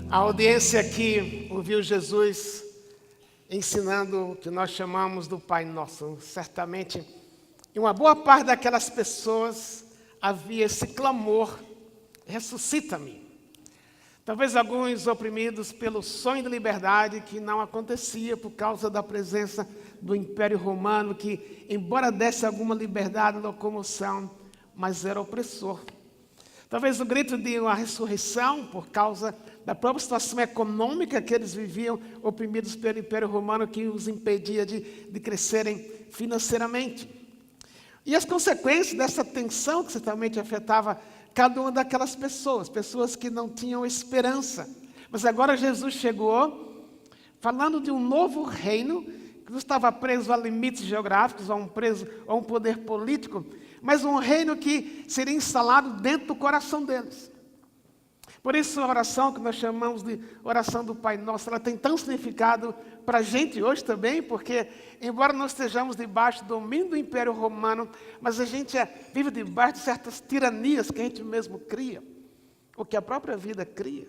A audiência aqui ouviu Jesus ensinando o que nós chamamos do Pai Nosso. Certamente, em uma boa parte daquelas pessoas havia esse clamor: ressuscita-me. Talvez alguns oprimidos pelo sonho de liberdade que não acontecia por causa da presença do Império Romano, que, embora desse alguma liberdade de locomoção, mas era opressor. Talvez o grito de uma ressurreição por causa da própria situação econômica que eles viviam, oprimidos pelo Império Romano, que os impedia de crescerem financeiramente. E as consequências dessa tensão que certamente afetava cada uma daquelas pessoas que não tinham esperança. Mas agora Jesus chegou falando de um novo reino, que não estava preso a limites geográficos, a um poder político, mas um reino que seria instalado dentro do coração deles. Por isso a oração que nós chamamos de oração do Pai Nosso, ela tem tanto significado para a gente hoje também, porque embora nós estejamos debaixo do domínio do Império Romano, mas a gente vive debaixo de certas tiranias que a gente mesmo cria, ou que a própria vida cria,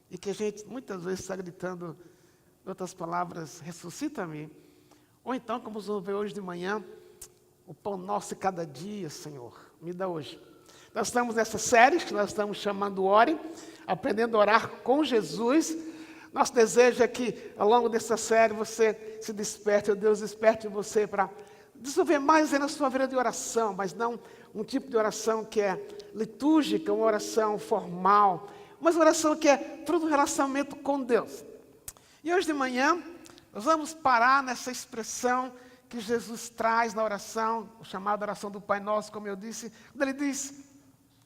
e que a gente muitas vezes está gritando, em outras palavras, ressuscita-me, ou então, como vamos ver hoje de manhã, o pão nosso de cada dia, Senhor, me dá hoje. Nós estamos nessa série que nós estamos chamando Ore, aprendendo a orar com Jesus. Nosso desejo é que, ao longo dessa série, você se desperte, Deus desperte você para desenvolver mais na sua vida de oração, mas não um tipo de oração que é litúrgica, uma oração formal, mas uma oração que é fruto do relacionamento com Deus. E hoje de manhã, nós vamos parar nessa expressão que Jesus traz na oração, o chamado oração do Pai Nosso, como eu disse, quando ele diz: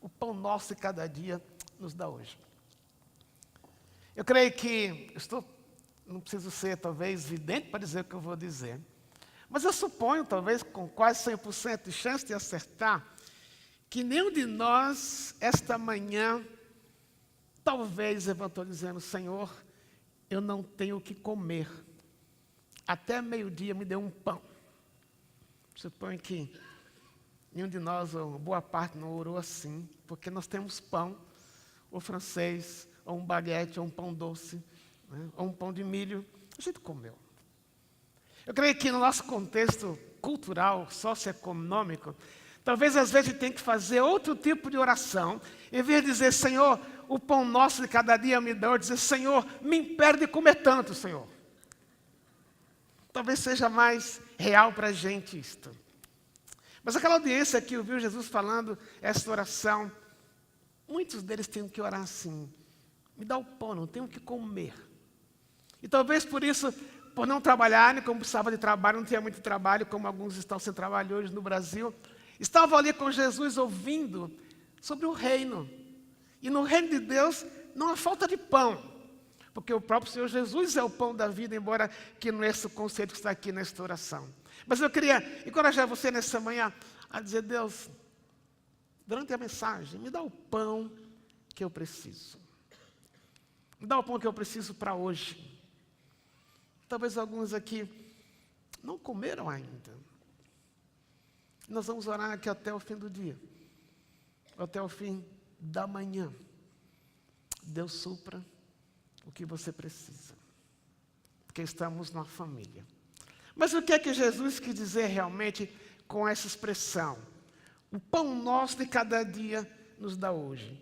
o pão nosso de cada dia nos dá hoje. Eu creio que, não preciso ser talvez vidente para dizer o que eu vou dizer, mas eu suponho, talvez com quase 100% de chance de acertar, que nenhum de nós, esta manhã, talvez levantou dizendo: Senhor, eu não tenho o que comer. Até meio-dia me deu um pão. Suponho que nenhum de nós, ou boa parte, não orou assim, porque nós temos pão, ou francês, ou um baguete, ou um pão doce, né, ou um pão de milho, a gente comeu. Eu creio que no nosso contexto cultural, socioeconômico, talvez às vezes a gente tenha que fazer outro tipo de oração, em vez de dizer: Senhor, o pão nosso de cada dia me dá, dizer: Senhor, me impede de comer tanto, Senhor. Talvez seja mais real para a gente isto. Mas aquela audiência que ouviu Jesus falando essa oração, muitos deles tinham que orar assim: me dá o pão, não tenho o que comer. E talvez por isso, por não trabalharem, como precisava de trabalho, não tinha muito trabalho, como alguns estão sem trabalho hoje no Brasil, estavam ali com Jesus ouvindo sobre o reino. E no reino de Deus não há falta de pão, porque o próprio Senhor Jesus é o pão da vida, embora que não é esse o conceito que está aqui nesta oração. Mas eu queria encorajar você nessa manhã a dizer: Deus, durante a mensagem, me dá o pão que eu preciso. Me dá o pão que eu preciso para hoje. Talvez alguns aqui não comeram ainda. Nós vamos orar aqui até o fim do dia, até o fim da manhã. Deus supra o que você precisa, porque estamos numa família. Mas o que é que Jesus quis dizer realmente com essa expressão? O pão nosso de cada dia nos dá hoje.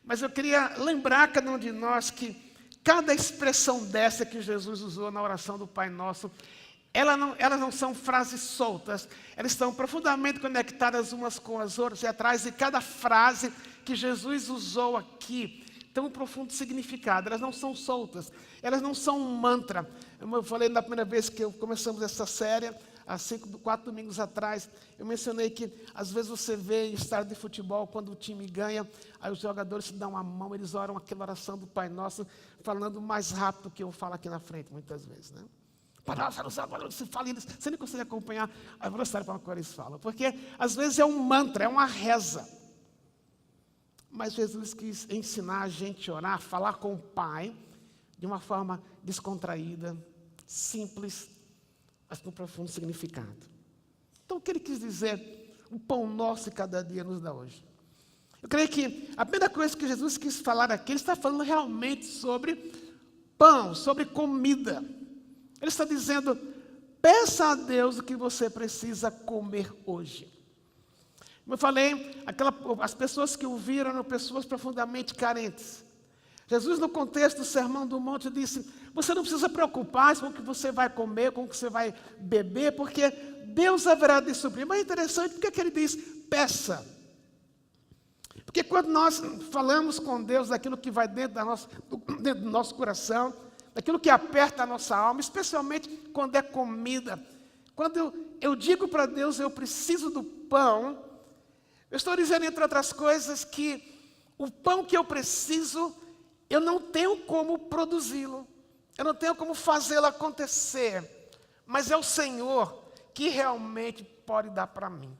Mas eu queria lembrar cada um de nós que cada expressão dessa que Jesus usou na oração do Pai Nosso, elas não são frases soltas, elas estão profundamente conectadas umas com as outras, e atrás de cada frase que Jesus usou aqui, tem um profundo significado. Elas não são soltas, elas não são um mantra. Eu falei na primeira vez que começamos essa série, há 4 domingos atrás, eu mencionei que às vezes você vê em estádio de futebol, quando o time ganha, aí os jogadores se dão a mão, eles oram aquela oração do Pai Nosso, falando mais rápido que eu falo aqui na frente, muitas vezes, né? Você fala, você nem consegue acompanhar a velocidade para a qual eles falam, porque às vezes é um mantra, é uma reza. Mas Jesus quis ensinar a gente a orar, a falar com o Pai, de uma forma descontraída, simples, mas com profundo significado. Então, o que ele quis dizer? O pão nosso de cada dia nos dá hoje. Eu creio que a primeira coisa que Jesus quis falar aqui, ele está falando realmente sobre pão, sobre comida. Ele está dizendo, peça a Deus o que você precisa comer hoje. Como eu falei, as pessoas que o viram eram pessoas profundamente carentes. Jesus, no contexto do Sermão do Monte, disse, você não precisa preocupar com o que você vai comer, com o que você vai beber, porque Deus haverá de suprir. Mas é interessante, porque ele diz, peça. Porque quando nós falamos com Deus daquilo que vai dentro do nosso coração, daquilo que aperta a nossa alma, especialmente quando é comida, quando eu digo para Deus, eu preciso do pão, eu estou dizendo, entre outras coisas, que o pão que eu preciso, eu não tenho como produzi-lo, eu não tenho como fazê-lo acontecer, mas é o Senhor que realmente pode dar para mim.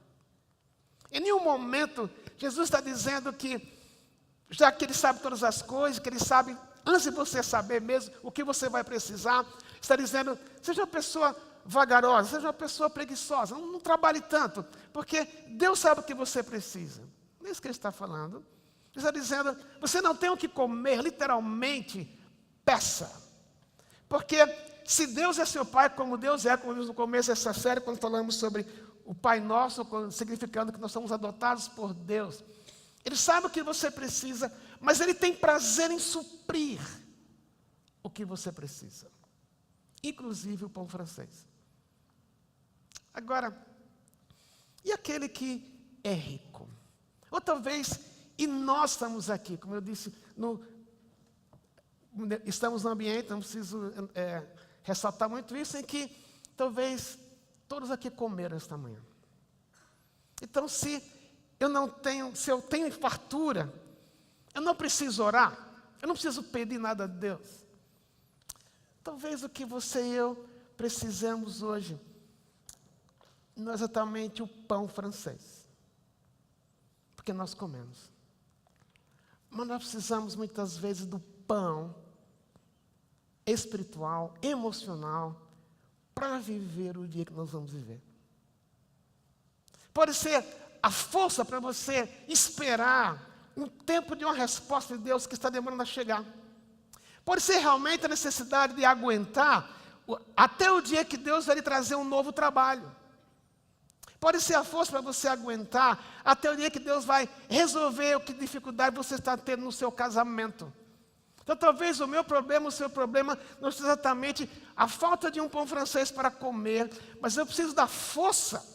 Em nenhum momento, Jesus está dizendo que, já que Ele sabe todas as coisas, que Ele sabe, antes de você saber mesmo o que você vai precisar, está dizendo, seja uma pessoa vagarosa, seja uma pessoa preguiçosa, não trabalhe tanto, porque Deus sabe o que você precisa. Não é isso que Ele está falando. Ele está dizendo, você não tem o que comer, literalmente, peça. Porque se Deus é seu Pai, como Deus é, como vimos no começo dessa série, quando falamos sobre o Pai Nosso, significando que nós somos adotados por Deus. Ele sabe o que você precisa, mas Ele tem prazer em suprir o que você precisa. Inclusive o pão francês. Agora, e aquele que é rico? Ou talvez, e nós estamos aqui, como eu disse, estamos no ambiente, não preciso ressaltar muito isso, em que talvez todos aqui comeram esta manhã. Então, se eu tenho fartura, eu não preciso orar, eu não preciso pedir nada a Deus. Talvez o que você e eu precisamos hoje não é exatamente o pão francês, porque nós comemos. Mas nós precisamos muitas vezes do pão espiritual, emocional, para viver o dia que nós vamos viver. Pode ser a força para você esperar um tempo de uma resposta de Deus que está demorando a chegar. Pode ser realmente a necessidade de aguentar até o dia que Deus vai lhe trazer um novo trabalho. Pode ser a força para você aguentar até o dia que Deus vai resolver o que dificuldade você está tendo no seu casamento. Então, talvez o meu problema, o seu problema, não seja exatamente a falta de um pão francês para comer, mas eu preciso da força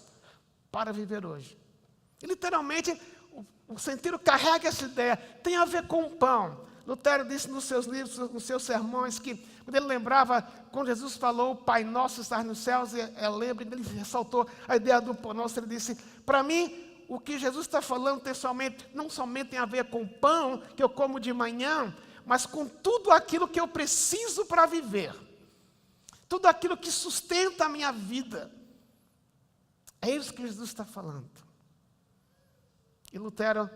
para viver hoje. E, literalmente, o sentido carrega essa ideia, tem a ver com o pão. Lutero disse nos seus livros, nos seus sermões, que quando ele lembrava, quando Jesus falou, o Pai Nosso está nos céus, lembra, ele ressaltou a ideia do pão nosso, ele disse, para mim, o que Jesus está falando não somente tem a ver com o pão que eu como de manhã, mas com tudo aquilo que eu preciso para viver. Tudo aquilo que sustenta a minha vida. É isso que Jesus está falando. E Lutero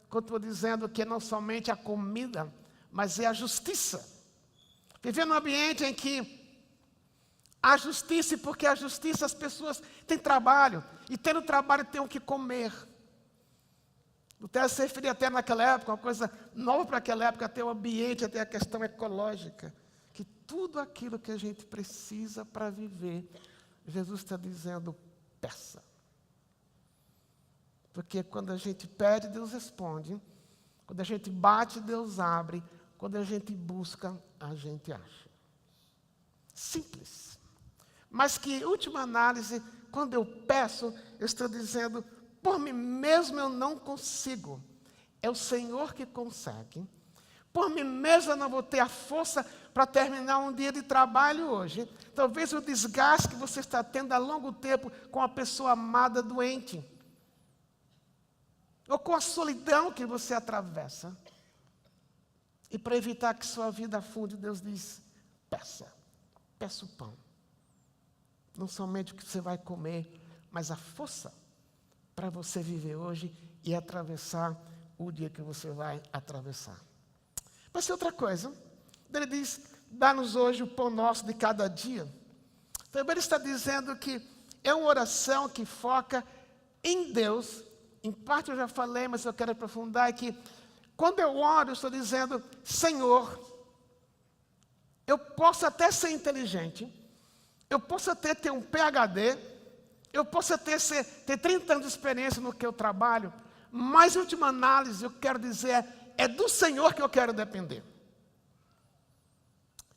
continuou dizendo que não somente a comida, mas é a justiça. Viver num ambiente em que há justiça, e porque há justiça as pessoas têm trabalho, e tendo trabalho têm o que comer. Lutero se referia até naquela época, uma coisa nova para aquela época, até o ambiente, até a questão ecológica. Que tudo aquilo que a gente precisa para viver, Jesus está dizendo, peça. Porque quando a gente pede, Deus responde. Quando a gente bate, Deus abre. Quando a gente busca, a gente acha. Simples. Mas que, em última análise, quando eu peço, eu estou dizendo, por mim mesmo eu não consigo. É o Senhor que consegue. Por mim mesmo eu não vou ter a força para terminar um dia de trabalho hoje. Talvez o desgaste que você está tendo a longo tempo com a pessoa amada doente. Ou com a solidão que você atravessa. E para evitar que sua vida afunde, Deus diz, peça o pão. Não somente o que você vai comer, mas a força para você viver hoje e atravessar o dia que você vai atravessar. Vai ser outra coisa. Ele diz, dá-nos hoje o pão nosso de cada dia. Também ele está dizendo que é uma oração que foca em Deus em parte eu já falei, mas eu quero aprofundar, é que quando eu oro, eu estou dizendo, Senhor, eu posso até ser inteligente, eu posso até ter um PhD, eu posso até ter 30 anos de experiência no que eu trabalho, mas, em última análise, eu quero dizer, é do Senhor que eu quero depender.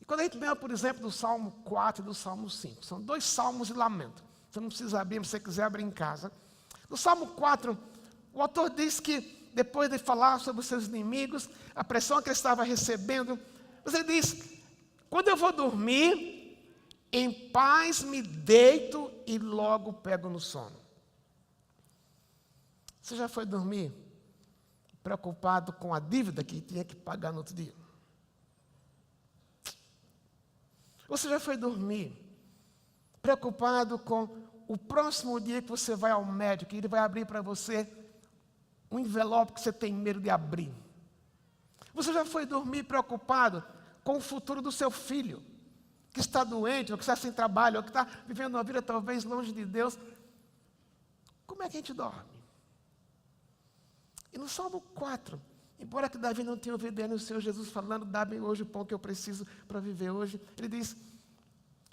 E quando a gente lembra, por exemplo, do Salmo 4 e do Salmo 5, são 2 salmos de lamento. Você não precisa abrir, se você quiser abrir em casa. No Salmo 4, o autor diz que, depois de falar sobre os seus inimigos, a pressão que ele estava recebendo, mas ele diz, quando eu vou dormir, em paz me deito e logo pego no sono. Você já foi dormir preocupado com a dívida que tinha que pagar no outro dia? Você já foi dormir preocupado com o próximo dia que você vai ao médico e ele vai abrir para você um envelope que você tem medo de abrir? Você já foi dormir preocupado com o futuro do seu filho, que está doente, ou que está sem trabalho, ou que está vivendo uma vida talvez longe de Deus? Como é que a gente dorme? E no Salmo 4, embora que Davi não tenha ouvido ainda o Senhor Jesus falando, dá-me hoje o pão que eu preciso para viver hoje, ele diz,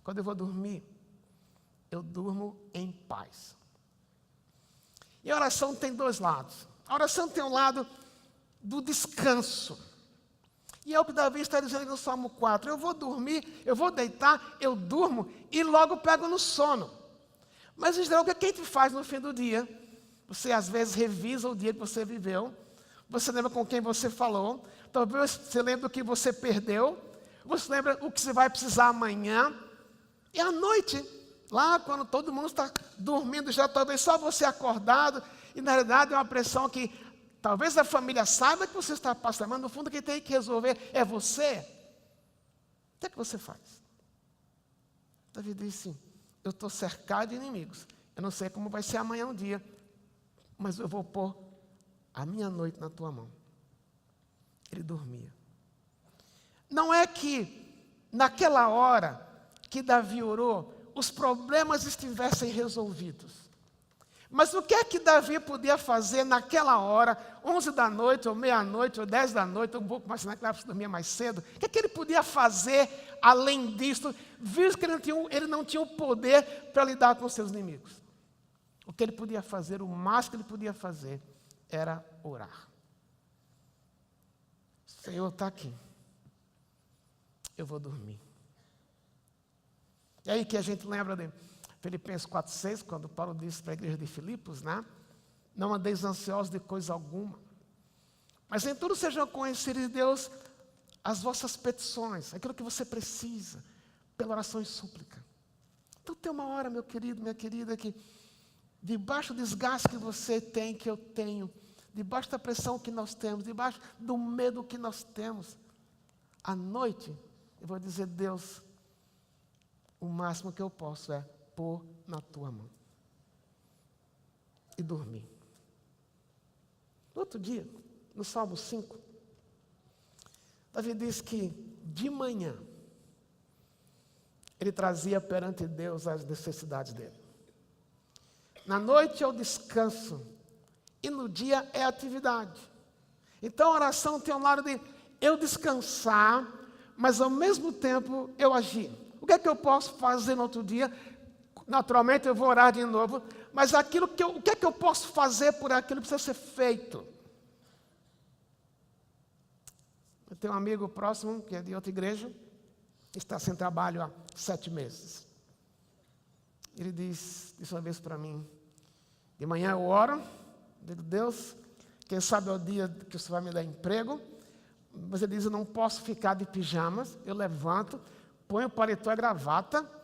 quando eu vou dormir, eu durmo em paz. E a oração tem 2 lados. A oração tem um lado do descanso. E é o que Davi está dizendo no Salmo 4. Eu vou dormir, eu vou deitar, eu durmo e logo pego no sono. Mas em geral, o que a gente faz no fim do dia? Você às vezes revisa o dia que você viveu. Você lembra com quem você falou. Talvez você lembre o que você perdeu. Você lembra o que você vai precisar amanhã. E à noite, lá quando todo mundo está dormindo, já talvez só você acordado. E na realidade é uma pressão que talvez a família saiba que você está passando, mas no fundo quem tem que resolver é você. O que é que você faz? Davi disse, eu estou cercado de inimigos. Eu não sei como vai ser amanhã um dia, mas eu vou pôr a minha noite na tua mão. Ele dormia. Não é que naquela hora que Davi orou, os problemas estivessem resolvidos. Mas o que é que Davi podia fazer naquela hora, 11 da noite, ou meia-noite, ou 10 da noite, ou um pouco mais, naquela época dormia mais cedo? O que é que ele podia fazer além disso, visto que ele não tinha o poder para lidar com seus inimigos? O que ele podia fazer, o máximo que ele podia fazer, era orar. O Senhor está aqui. Eu vou dormir. E aí que a gente lembra de Filipenses 4,6, quando Paulo disse para a igreja de Filipos, né? Não andeis ansiosos de coisa alguma, mas em tudo sejam conhecidos de Deus as vossas petições, aquilo que você precisa, pela oração e súplica. Então tem uma hora, meu querido, minha querida, que debaixo do desgaste que você tem, que eu tenho, debaixo da pressão que nós temos, debaixo do medo que nós temos, à noite, eu vou dizer, Deus, o máximo que eu posso é pôr na tua mão e dormir. No outro dia, no Salmo 5, Davi diz que de manhã ele trazia perante Deus as necessidades dele. Na noite é o descanso e no dia é a atividade. Então a oração tem um lado de eu descansar, mas ao mesmo tempo eu agir. O que é que eu posso fazer no outro dia? Naturalmente eu vou orar de novo, mas o que é que eu posso fazer por aquilo que precisa ser feito? Eu tenho um amigo próximo, que é de outra igreja, que está sem trabalho há 7 meses. Ele disse uma vez para mim, de manhã eu oro, digo, Deus, quem sabe é o dia que o Senhor vai me dar emprego, mas ele diz, eu não posso ficar de pijamas, eu levanto, ponho o paletó e a gravata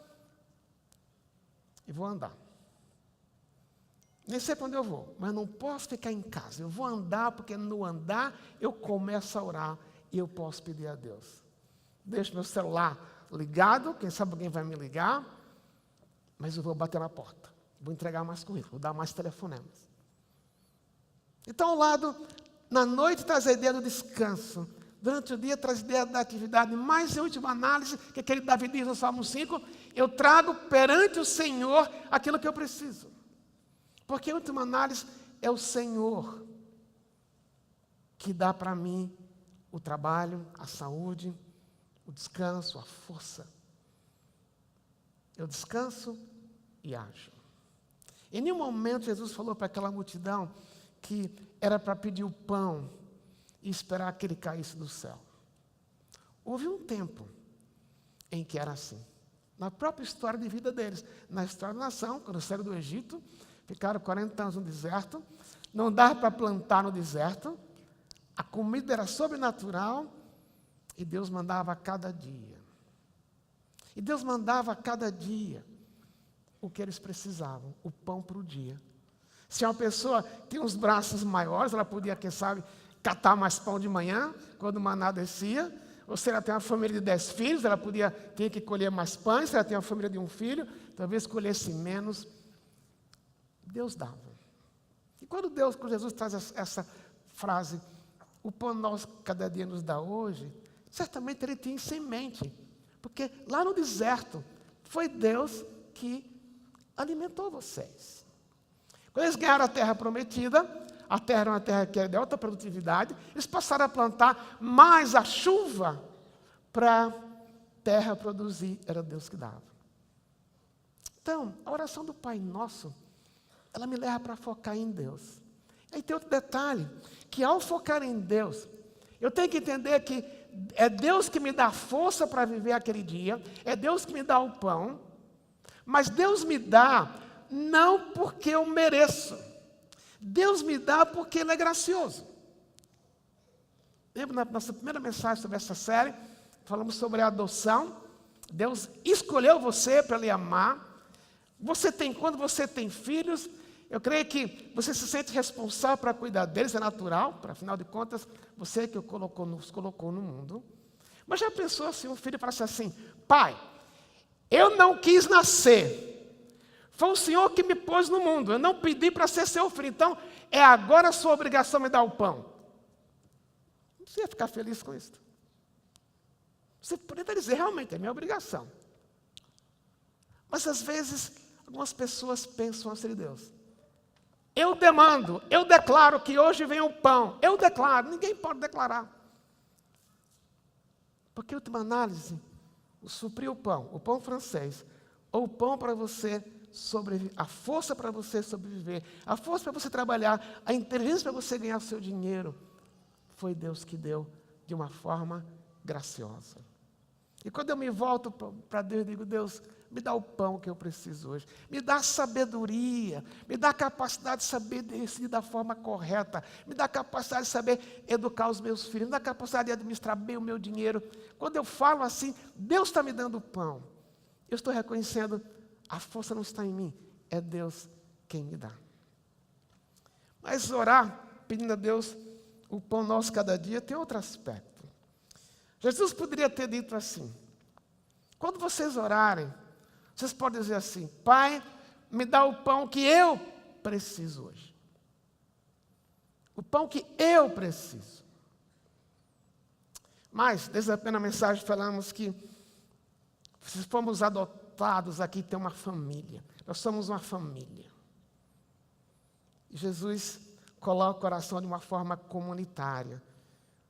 e vou andar. Nem sei para onde eu vou, mas não posso ficar em casa, eu vou andar, porque no andar eu começo a orar e eu posso pedir a Deus. Deixo meu celular ligado, quem sabe alguém vai me ligar, mas eu vou bater na porta, vou entregar mais currículo, vou dar mais telefonemas. Então, ao lado, na noite traz a ideia do descanso, durante o dia traz a ideia da atividade, mas em última análise, que aquele Davi diz no Salmo 5, eu trago perante o Senhor aquilo que eu preciso. Porque em última análise, é o Senhor que dá para mim o trabalho, a saúde, o descanso, a força. Eu descanso e ajo. Em nenhum momento Jesus falou para aquela multidão que era para pedir o pão e esperar que ele caísse do céu. Houve um tempo em que era assim. Na própria história de vida deles. Na história da nação, quando saíram do Egito, ficaram 40 anos no deserto, não dava para plantar no deserto, a comida era sobrenatural e Deus mandava a cada dia. E Deus mandava a cada dia o que eles precisavam, o pão para o dia. Se uma pessoa tem uns braços maiores, ela podia, quem sabe, catar mais pão de manhã, quando o maná descia. Ou se ela tem uma família de 10 filhos, ela podia ter que colher mais pães. Se ela tem uma família de um filho, talvez colhesse menos. Deus dava. E quando Jesus traz essa frase, o pão nosso cada dia nos dá hoje, certamente ele tinha isso em mente. Porque lá no deserto, foi Deus que alimentou vocês. Quando eles ganharam a terra prometida, a terra era uma terra que era de alta produtividade, eles passaram a plantar, mas a chuva para a terra produzir, era Deus que dava. Então, a oração do Pai Nosso, ela me leva para focar em Deus. Aí tem outro detalhe, que ao focar em Deus, eu tenho que entender que é Deus que me dá força para viver aquele dia, é Deus que me dá o pão, mas Deus me dá não porque eu mereço, Deus me dá porque Ele é gracioso. Lembra na nossa primeira mensagem sobre essa série, falamos sobre a adoção. Deus escolheu você para Lhe amar. Quando você tem filhos, eu creio que você se sente responsável para cuidar deles, é natural, afinal de contas, você que nos colocou no mundo. Mas já pensou assim, um filho falasse assim, pai, eu não quis nascer, foi o Senhor que me pôs no mundo, eu não pedi para ser seu filho, então é agora a sua obrigação me dar o pão. Você ia ficar feliz com isso? Você poderia dizer, realmente, é minha obrigação. Mas às vezes, algumas pessoas pensam assim de Deus. Eu demando, eu declaro que hoje vem o pão. Eu declaro, ninguém pode declarar. Porque, em última análise, suprir o pão francês, ou o pão para você sobreviver, a força para você sobreviver, a força para você trabalhar, a inteligência para você ganhar o seu dinheiro, foi Deus que deu de uma forma graciosa. E quando eu me volto para Deus, eu digo, Deus, me dá o pão que eu preciso hoje. Me dá sabedoria, me dá a capacidade de saber decidir da forma correta, me dá a capacidade de saber educar os meus filhos, me dá a capacidade de administrar bem o meu dinheiro. Quando eu falo assim, Deus está me dando o pão. Eu estou reconhecendo, a força não está em mim, é Deus quem me dá. Mas orar, pedindo a Deus o pão nosso cada dia, tem outro aspecto. Jesus poderia ter dito assim, quando vocês orarem, vocês podem dizer assim, Pai, me dá o pão que eu preciso hoje. O pão que eu preciso. Mas, desde a primeira mensagem, falamos que se fomos adotados aqui, tem uma família. Nós somos uma família. E Jesus coloca o coração de uma forma comunitária.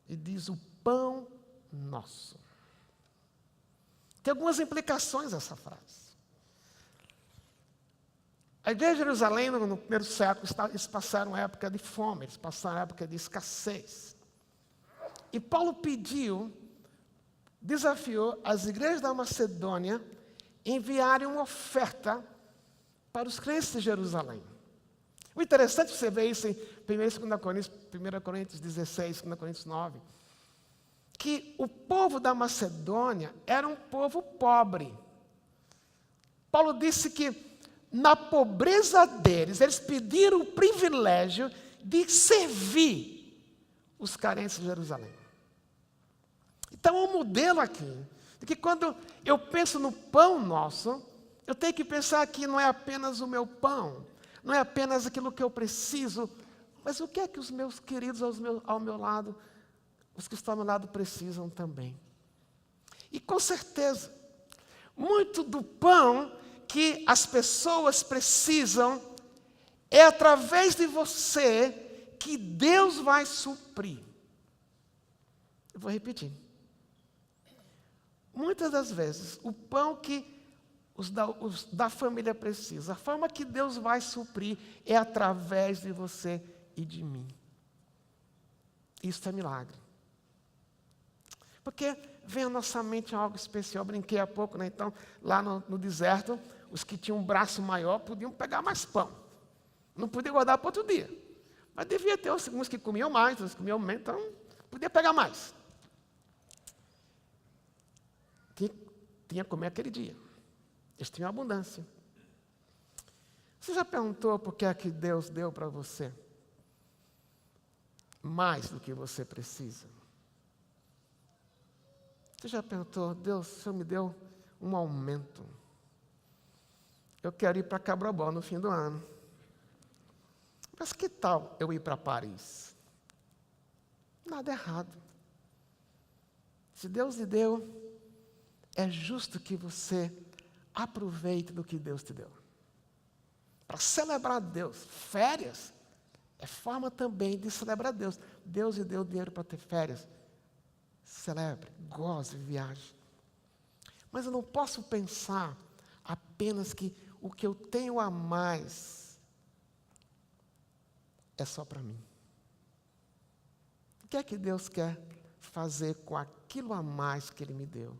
E diz, o pão nosso. Tem algumas implicações essa frase. A igreja de Jerusalém, no primeiro século, eles passaram época de fome, eles passaram época de escassez. E Paulo desafiou as igrejas da Macedônia a enviarem uma oferta para os crentes de Jerusalém. O interessante é você ver isso em 1 Coríntios 16, 2 Coríntios 9, que o povo da Macedônia era um povo pobre. Paulo disse que na pobreza deles, eles pediram o privilégio de servir os carentes de Jerusalém. Então, é um modelo aqui, de que quando eu penso no pão nosso, eu tenho que pensar que não é apenas o meu pão, não é apenas aquilo que eu preciso, mas o que é que os meus queridos ao meu lado, os que estão ao meu lado precisam também. E com certeza, muito do pão que as pessoas precisam é através de você que Deus vai suprir. Eu vou repetir. Muitas das vezes, o pão que os da família precisam, a forma que Deus vai suprir é através de você e de mim. Isso é milagre. Porque vem à nossa mente algo especial. Eu brinquei há pouco, né? Então, lá no deserto, os que tinham um braço maior podiam pegar mais pão. Não podia guardar para outro dia. Mas devia ter uns que comiam mais, outros que comiam menos, então podia pegar mais. Tinha que comer aquele dia. Eles tinham abundância. Você já perguntou por que é que Deus deu para você mais do que você precisa? Você já perguntou, Deus, o Senhor me deu um aumento. Eu quero ir para Cabrobó no fim do ano. Mas que tal eu ir para Paris? Nada errado. Se Deus lhe deu, é justo que você aproveite do que Deus te deu. Para celebrar Deus. Férias é forma também de celebrar Deus. Deus lhe deu dinheiro para ter férias. Celebre, goze, viaje. Mas eu não posso pensar apenas que o que eu tenho a mais é só para mim. O que é que Deus quer fazer com aquilo a mais que Ele me deu?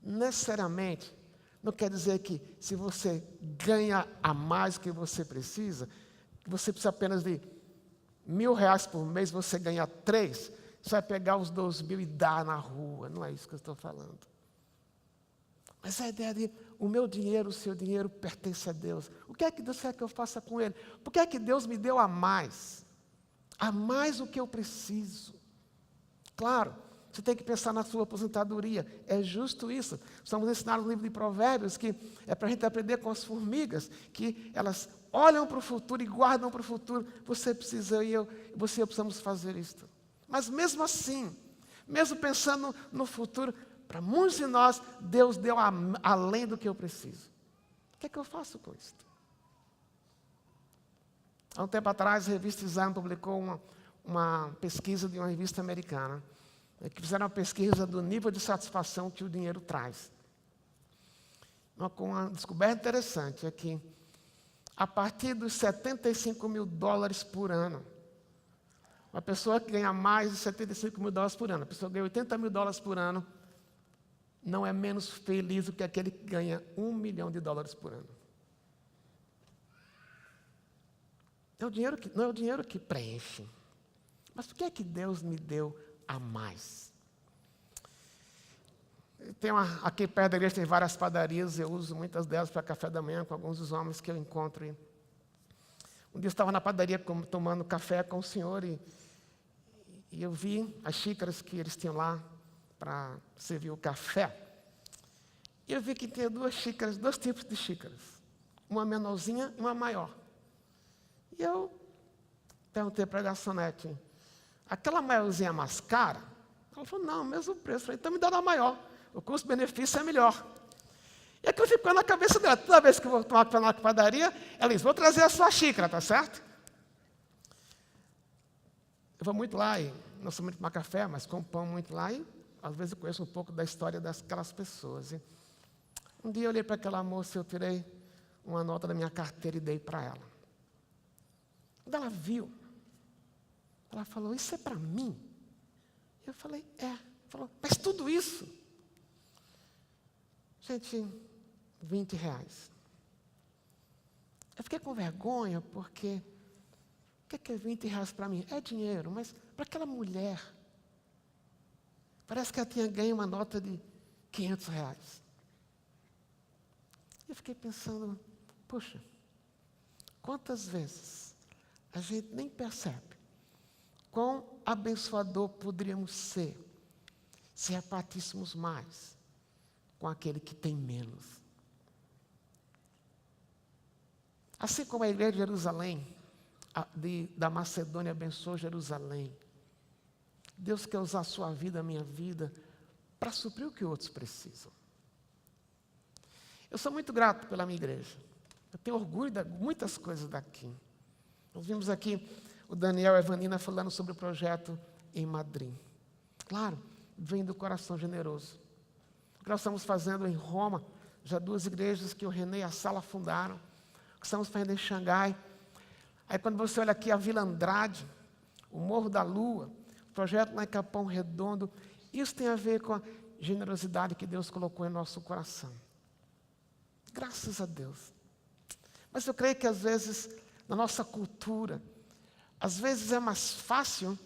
Necessariamente, não quer dizer que se você ganha a mais que você precisa apenas de R$1.000 por mês, você ganha 3, você vai pegar os 2.000 e dar na rua. Não é isso que eu estou falando. Mas a ideia de o meu dinheiro, o seu dinheiro pertence a Deus. O que é que Deus quer que eu faça com ele? Por que é que Deus me deu a mais? A mais do que eu preciso. Claro, você tem que pensar na sua aposentadoria. É justo isso. Estamos ensinando no livro de Provérbios que é para a gente aprender com as formigas, que elas olham para o futuro e guardam para o futuro. Você precisa e eu precisamos fazer isso. Mas mesmo assim, mesmo pensando no futuro, para muitos de nós, Deus deu além do que eu preciso. O que é que eu faço com isso? Há um tempo atrás, a revista Exame publicou uma pesquisa de uma revista americana, que fizeram uma pesquisa do nível de satisfação que o dinheiro traz. Uma descoberta interessante é que, a partir dos $75.000 por ano, uma pessoa que ganha mais de $75.000 por ano, a pessoa que ganha $80.000 por ano, não é menos feliz do que aquele que ganha $1 milhão por ano. Não é o dinheiro que preenche. Mas por que é que Deus me deu a mais? Aqui perto da igreja tem várias padarias, eu uso muitas delas para café da manhã com alguns dos homens que eu encontro. Um dia eu estava na padaria tomando café com o senhor e eu vi as xícaras que eles tinham lá para servir o café. E eu vi que tinha dois tipos de xícaras. Uma menorzinha e uma maior. E eu perguntei para a garçonete, aquela maiorzinha mais cara? Ela falou, não, mesmo preço. Eu falei, então me dá a maior. O custo-benefício é melhor. E aquilo ficou na cabeça dela. Toda vez que eu vou tomar café na padaria, ela diz, vou trazer a sua xícara, tá certo? Eu vou muito lá e não sou muito tomar café, mas como pão muito lá e às vezes eu conheço um pouco da história daquelas pessoas. E um dia eu olhei para aquela moça, eu tirei uma nota da minha carteira e dei para ela. Quando ela viu, ela falou, isso é para mim? Eu falei, é. Ela falou, mas tudo isso? Gente, R$20. Eu fiquei com vergonha, porque o que é R$20 para mim? É dinheiro, mas para aquela mulher, parece que ela tinha ganho uma nota de R$500. Eu fiquei pensando, poxa, quantas vezes a gente nem percebe quão abençoador poderíamos ser se repartíssemos mais com aquele que tem menos. Assim como a igreja de Jerusalém, da Macedônia abençoou Jerusalém, Deus quer usar a sua vida, a minha vida, para suprir o que outros precisam. Eu sou muito grato pela minha igreja. Eu tenho orgulho de muitas coisas daqui. Nós vimos aqui o Daniel e a Evanina falando sobre o projeto em Madrid. Claro, vem do coração generoso. O que nós estamos fazendo em Roma, já 2 igrejas que o René e a Sala fundaram. O que estamos fazendo em Xangai. Aí quando você olha aqui a Vila Andrade, o Morro da Lua, o projeto lá em Capão Redondo, isso tem a ver com a generosidade que Deus colocou em nosso coração. Graças a Deus. Mas eu creio que às vezes, na nossa cultura, às vezes é mais fácil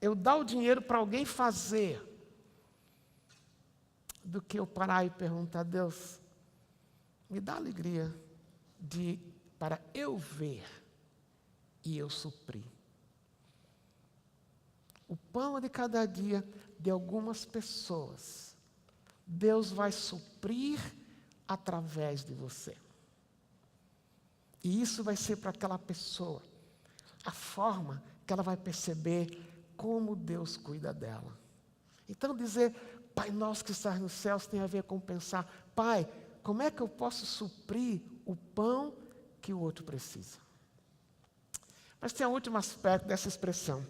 eu dar o dinheiro para alguém fazer, do que eu parar e perguntar: Deus, me dá alegria para eu ver e eu suprir. O pão de cada dia de algumas pessoas, Deus vai suprir através de você. E isso vai ser para aquela pessoa a forma que ela vai perceber como Deus cuida dela. Então dizer Pai nosso que estás nos céus tem a ver com pensar: Pai, como é que eu posso suprir o pão que o outro precisa? Mas tem um último aspecto dessa expressão.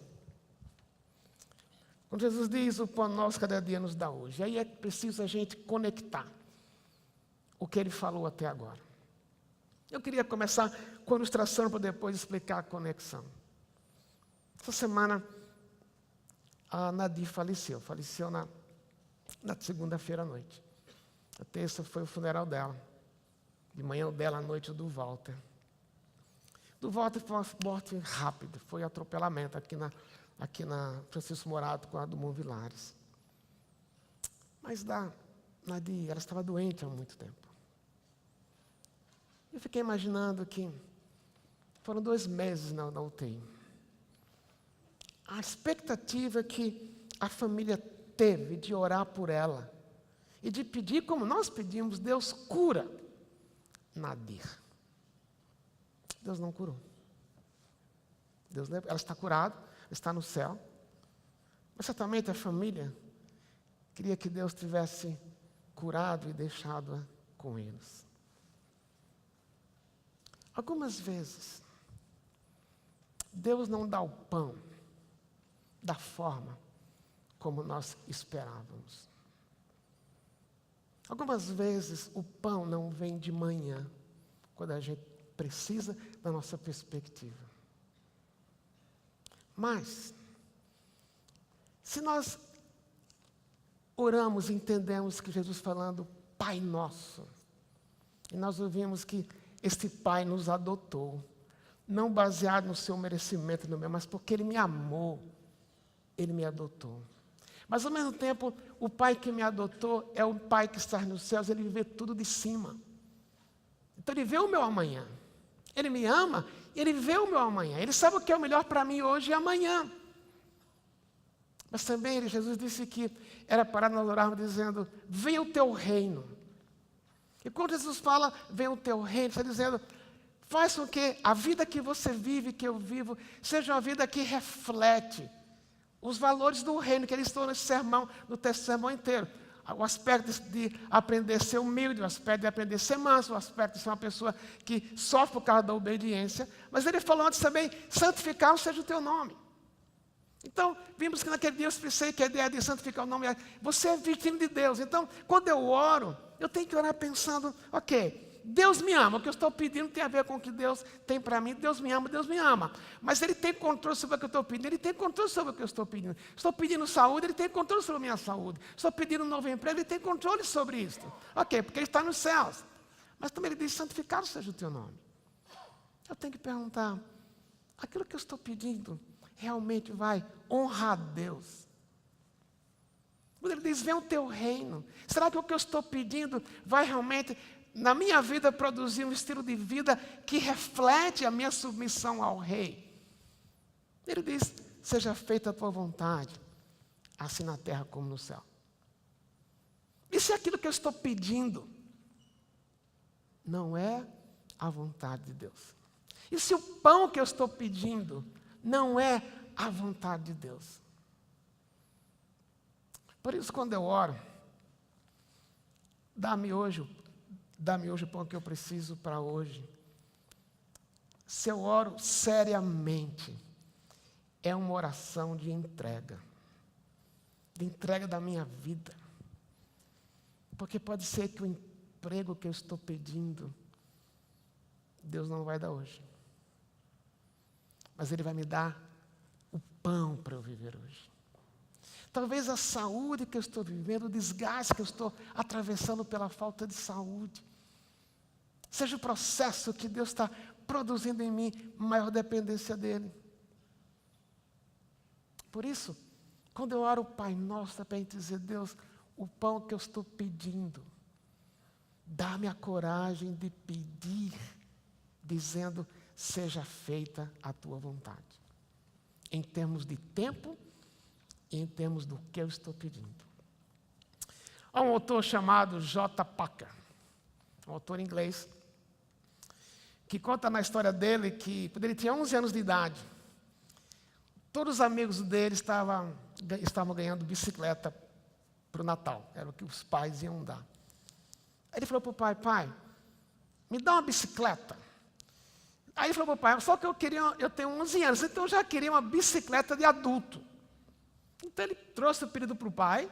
Quando Jesus diz: o pão nosso cada dia nos dá hoje, aí é preciso a gente conectar o que ele falou até agora. Eu queria começar com a ilustração para depois explicar a conexão. Essa semana a Nadir faleceu na segunda-feira à noite. A terça foi o funeral dela. De manhã o dela, à noite o do Walter. Do Walter foi uma morte rápida, foi atropelamento aqui na Francisco Morato com a do Dumont Vilares. Mas Nadir, ela estava doente há muito tempo. Eu fiquei imaginando que foram 2 meses na UTI. A expectativa que a família teve de orar por ela e de pedir como nós pedimos: Deus, cura Nadir. Deus não curou. Ela está curada, está no céu. Mas certamente a família queria que Deus tivesse curado e deixado-a com eles. Algumas vezes, Deus não dá o pão da forma como nós esperávamos. Algumas vezes, o pão não vem de manhã, quando a gente precisa da nossa perspectiva. Mas, se nós oramos e entendemos que Jesus falando Pai Nosso, e nós ouvimos que este Pai nos adotou, não baseado no seu merecimento, no meu, mas porque Ele me amou, Ele me adotou. Mas ao mesmo tempo, o Pai que me adotou é o Pai que está nos céus, Ele vê tudo de cima. Então Ele vê o meu amanhã. Ele me ama, Ele vê o meu amanhã. Ele sabe o que é o melhor para mim hoje e amanhã. Mas também Jesus disse que era para nós orarmos dizendo: venha o teu reino. E quando Jesus fala, venha o teu reino, está dizendo: faz com que a vida que você vive, que eu vivo, seja uma vida que reflete os valores do reino, que ele estou nesse sermão, no texto do sermão inteiro. O aspecto de aprender a ser humilde, o aspecto de aprender a ser manso, o aspecto de ser uma pessoa que sofre por causa da obediência. Mas ele falou antes também: santificado seja o teu nome. Então, vimos que naquele dia eu expressei que a ideia de santificar o nome é: você é filho de Deus. Então, quando eu oro, eu tenho que orar pensando: ok, Deus me ama, o que eu estou pedindo tem a ver com o que Deus tem para mim. Deus me ama. Mas Ele tem controle sobre o que eu estou pedindo, Ele tem controle sobre o que eu estou pedindo. Estou pedindo saúde, Ele tem controle sobre a minha saúde. Estou pedindo um novo emprego, Ele tem controle sobre isso. Ok, porque Ele está nos céus. Mas também Ele diz: santificado seja o teu nome. Eu tenho que perguntar: aquilo que eu estou pedindo realmente vai honrar a Deus? Quando Ele diz: vem o teu reino, será que o que eu estou pedindo vai realmente, na minha vida, produzir um estilo de vida que reflete a minha submissão ao Rei? Ele diz: seja feita a tua vontade, assim na terra como no céu. E se aquilo que eu estou pedindo não é a vontade de Deus? E se o pão que eu estou pedindo não é a vontade de Deus? Por isso, quando eu oro, dá-me hoje o pão que eu preciso para hoje. se eu oro seriamente, é uma oração de entrega da minha vida. Porque pode ser que o emprego que eu estou pedindo, Deus não vai dar hoje. Mas Ele vai me dar o pão para eu viver hoje. Talvez a saúde que eu estou vivendo, o desgaste que eu estou atravessando pela falta de saúde, seja o processo que Deus está produzindo em mim maior dependência dEle. Por isso, quando eu oro o Pai Nosso, é para dizer: Deus, o pão que eu estou pedindo, dá-me a coragem de pedir, dizendo: seja feita a tua vontade. Em termos de tempo e em termos do que eu estou pedindo. Há um autor chamado J. Packer, um autor inglês, que conta na história dele que, quando ele tinha 11 anos de idade, todos os amigos dele estavam ganhando bicicleta para o Natal. Era o que os pais iam dar. Aí ele falou para o pai: pai, me dá uma bicicleta. Aí ele falou para o pai: só que eu tenho 11 anos, então eu já queria uma bicicleta de adulto. Então ele trouxe o pedido para o pai,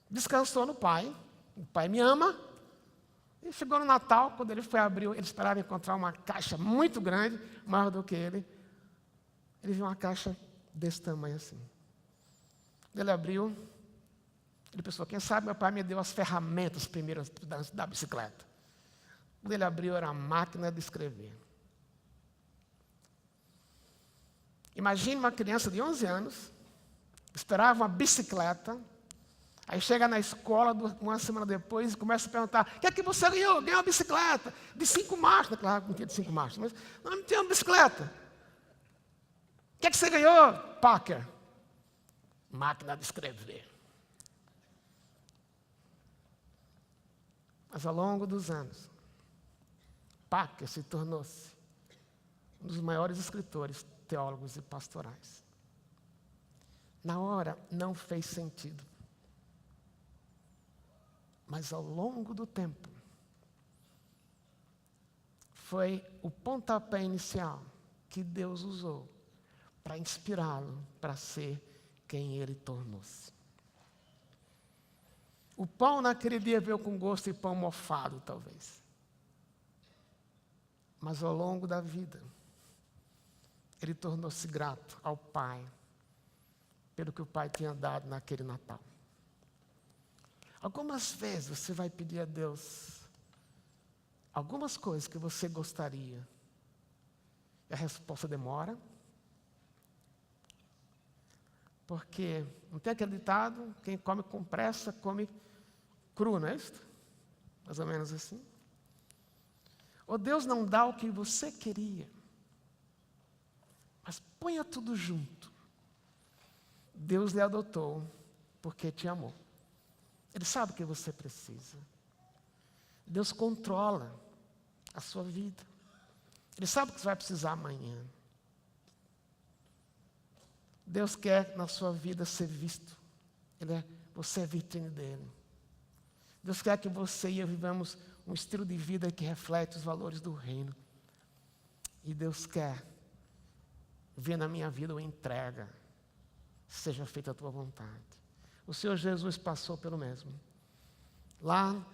descansou no pai, o pai me ama. E chegou no Natal, quando ele foi abrir, ele esperava encontrar uma caixa muito grande, maior do que ele. Ele viu uma caixa desse tamanho assim. Ele abriu, ele pensou: quem sabe meu pai me deu as ferramentas primeiras da bicicleta. Quando ele abriu, era a máquina de escrever. Imagine uma criança de 11 anos, esperava uma bicicleta, aí chega na escola uma semana depois e começa a perguntar: o que é que você ganhou? Ganhou uma bicicleta de 5 marchas. Claro, não tinha de 5 marchas, mas não tinha uma bicicleta. O que é que você ganhou, Packer? Máquina de escrever. Mas ao longo dos anos, Packer se tornou-se um dos maiores escritores, teólogos e pastorais. Na hora não fez sentido. Mas ao longo do tempo, foi o pontapé inicial que Deus usou para inspirá-lo para ser quem ele tornou-se. O pão naquele dia veio com gosto de pão mofado, talvez. Mas ao longo da vida, ele tornou-se grato ao Pai, pelo que o Pai tinha dado naquele Natal. Algumas vezes você vai pedir a Deus algumas coisas que você gostaria, e a resposta demora, porque não tem aquele ditado: quem come com pressa, come cru, não é isso? Mais ou menos assim. Ou Deus não dá o que você queria, mas ponha tudo junto. Deus lhe adotou porque te amou. Ele sabe o que você precisa. Deus controla a sua vida. Ele sabe o que você vai precisar amanhã. Deus quer na sua vida ser visto. Você é vitrine dele. Deus quer que você e eu vivamos um estilo de vida que reflete os valores do reino. E Deus quer ver na minha vida uma entrega. Seja feita a tua vontade. O Senhor Jesus passou pelo mesmo. Lá,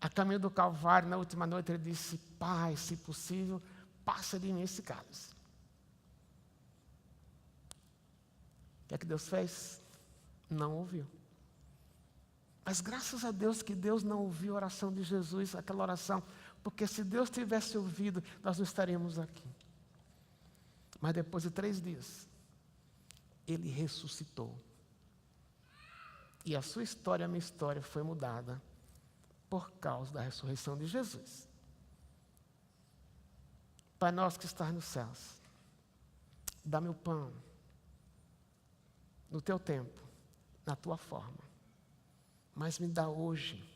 a caminho do Calvário, na última noite, ele disse: Pai, se possível, passa de mim esse cálice. O que é que Deus fez? Não ouviu. Mas graças a Deus que Deus não ouviu a oração de Jesus, aquela oração, porque se Deus tivesse ouvido, nós não estaríamos aqui. Mas depois de 3 dias, Ele ressuscitou. E a sua história, a minha história, foi mudada por causa da ressurreição de Jesus. Pai nosso que estás nos céus, dá-me o pão, no teu tempo, na tua forma, mas me dá hoje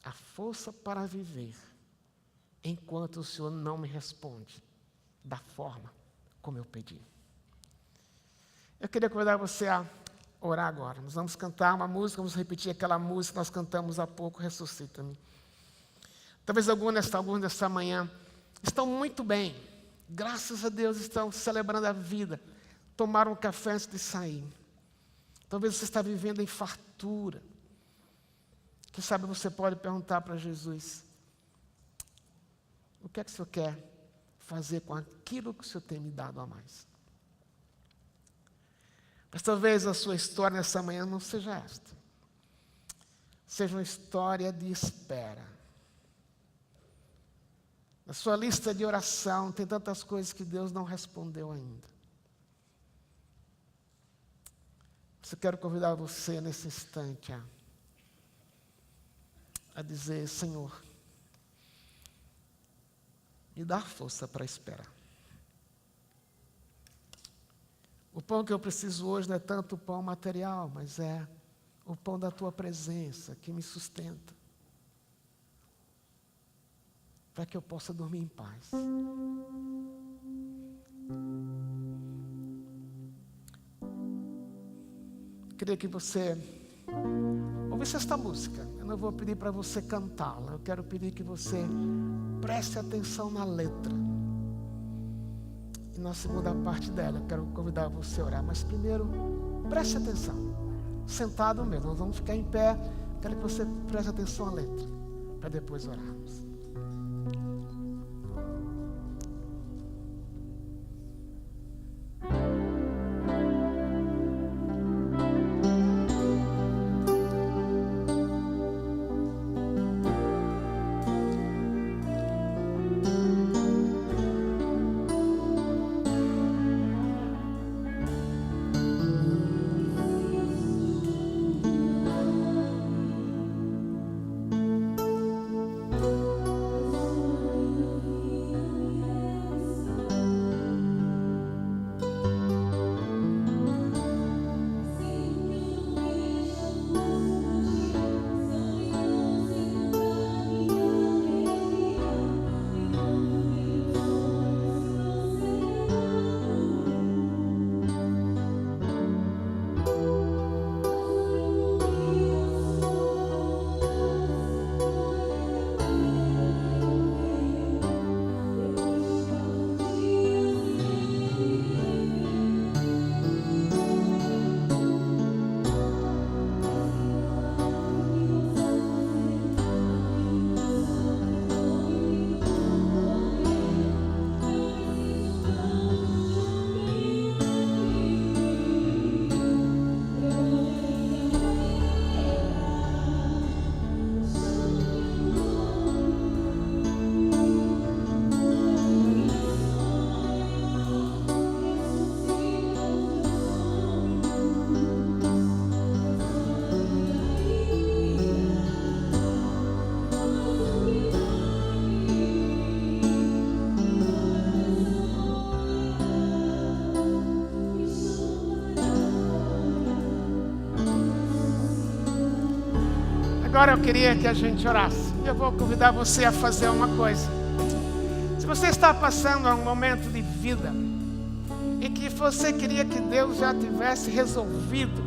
a força para viver, enquanto o Senhor não me responde da forma como eu pedi. Eu queria convidar você a orar agora. Nós vamos cantar uma música, vamos repetir aquela música que nós cantamos há pouco, Ressuscita-me. Talvez alguns nessa manhã estão muito bem. Graças a Deus estão celebrando a vida. Tomaram um café antes de sair. Talvez você está vivendo em fartura. Quem sabe você pode perguntar para Jesus: o que é que o Senhor quer fazer com aquilo que o Senhor tem me dado a mais? Mas talvez a sua história nessa manhã não seja esta. Seja uma história de espera. Na sua lista de oração tem tantas coisas que Deus não respondeu ainda. Eu quero convidar você nesse instante a dizer: Senhor, me dá força para esperar. O pão que eu preciso hoje não é tanto o pão material, mas é o pão da tua presença que me sustenta, para que eu possa dormir em paz. Eu queria que você ouvisse esta música. Eu não vou pedir para você cantá-la, eu quero pedir que você preste atenção na letra. E na segunda parte dela, eu quero convidar você a orar. Mas primeiro, preste atenção. Sentado mesmo, nós vamos ficar em pé. Quero que você preste atenção à letra, para depois orarmos. Agora eu queria que a gente orasse. Eu vou convidar você a fazer uma coisa. Se você está passando um momento de vida e que você queria que Deus já tivesse resolvido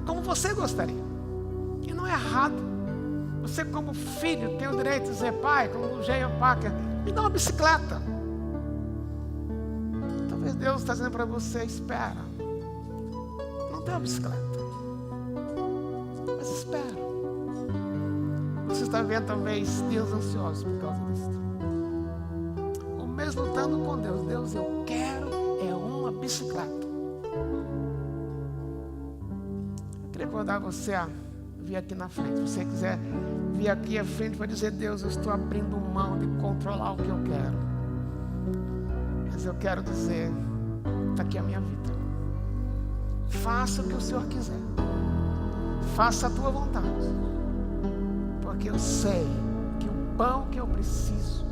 como você gostaria, e não é errado. Você, como filho, tem o direito de dizer: pai, como o Jean Packer, me dá uma bicicleta. Talvez Deus está dizendo para você: espera, não tem uma bicicleta, mas espera. Você está vendo talvez dias ansiosos por causa disso. Ou mesmo lutando com Deus: Deus, eu quero uma bicicleta. Eu queria convidar você a vir aqui na frente. Se você quiser vir aqui à frente para dizer: Deus, eu estou abrindo mão de controlar o que eu quero, mas eu quero dizer: está aqui a minha vida. Faça o que o Senhor quiser. Faça a tua vontade. Porque eu sei que o pão que eu preciso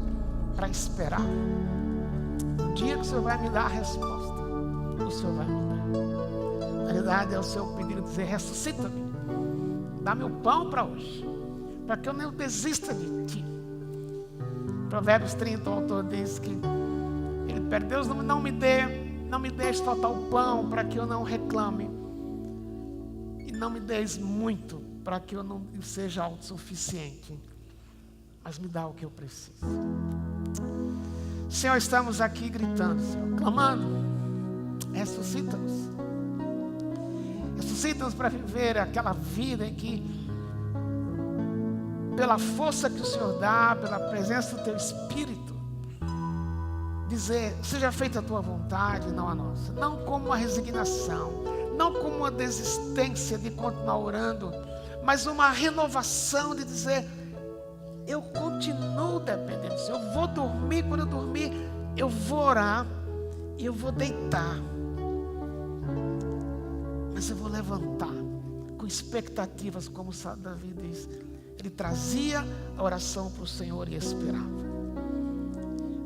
para esperar, no dia que o Senhor vai me dar a resposta, o Senhor vai me dar. Na realidade é o seu pedido, dizer: ressuscita-me, dá-me o pão para hoje, para que eu não desista de ti. Provérbios 30, o autor diz que ele pede: Deus, não me deixe faltar o pão para que eu não reclame, e não me deis muito para que eu não seja autossuficiente, mas me dá o que eu preciso. Senhor, estamos aqui gritando, Senhor, clamando, ressuscita-nos. Ressuscita-nos para viver aquela vida em que, pela força que o Senhor dá, pela presença do Teu Espírito, dizer, seja feita a Tua vontade, não a nossa. Não como uma resignação, não como uma desistência de continuar orando, mas uma renovação de dizer, eu continuo dependendo do Senhor. Eu vou dormir, quando eu dormir, eu vou orar e eu vou deitar. Mas eu vou levantar com expectativas, como o Davi diz. Ele trazia a oração para o Senhor e esperava.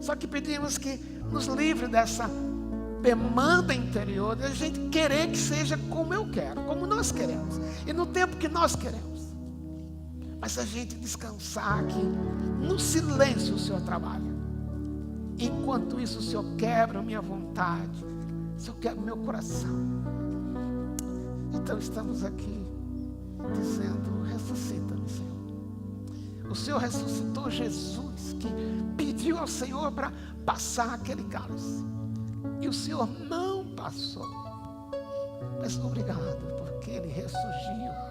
Só que pedimos que nos livre dessa demanda interior de a gente querer que seja como eu quero, como nós queremos, e no tempo que nós queremos. Mas a gente descansar aqui, no silêncio o Senhor trabalha. Enquanto isso o Senhor quebra a minha vontade, o Senhor quebra o meu coração. Então estamos aqui dizendo, ressuscita-me, Senhor. O Senhor ressuscitou Jesus, que pediu ao Senhor para passar aquele cálice. E o Senhor não passou. Mas obrigado, porque Ele ressurgiu.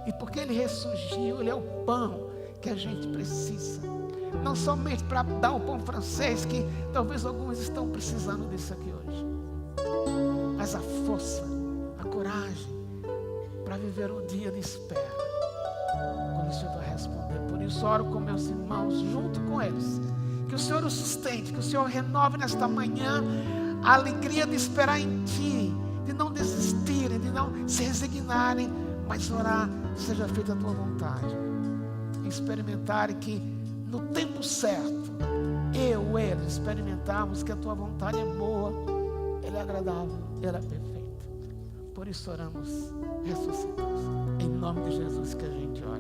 E porque Ele ressurgiu, Ele é o pão que a gente precisa. Não somente para dar o pão francês, que talvez alguns estão precisando disso aqui hoje. Mas a força, a coragem, para viver um dia de espera. Quando o Senhor vai responder. Por isso oro com meus irmãos, junto com eles. Que o Senhor os sustente, que o Senhor renove nesta manhã a alegria de esperar em Ti. De não desistirem, de não se resignarem, mas orar, seja feita a Tua vontade. Experimentarem que no tempo certo, eles experimentarmos que a Tua vontade é boa, ela é agradável, ela é perfeita. Por isso oramos, ressuscitamos. Em nome de Jesus que a gente ora.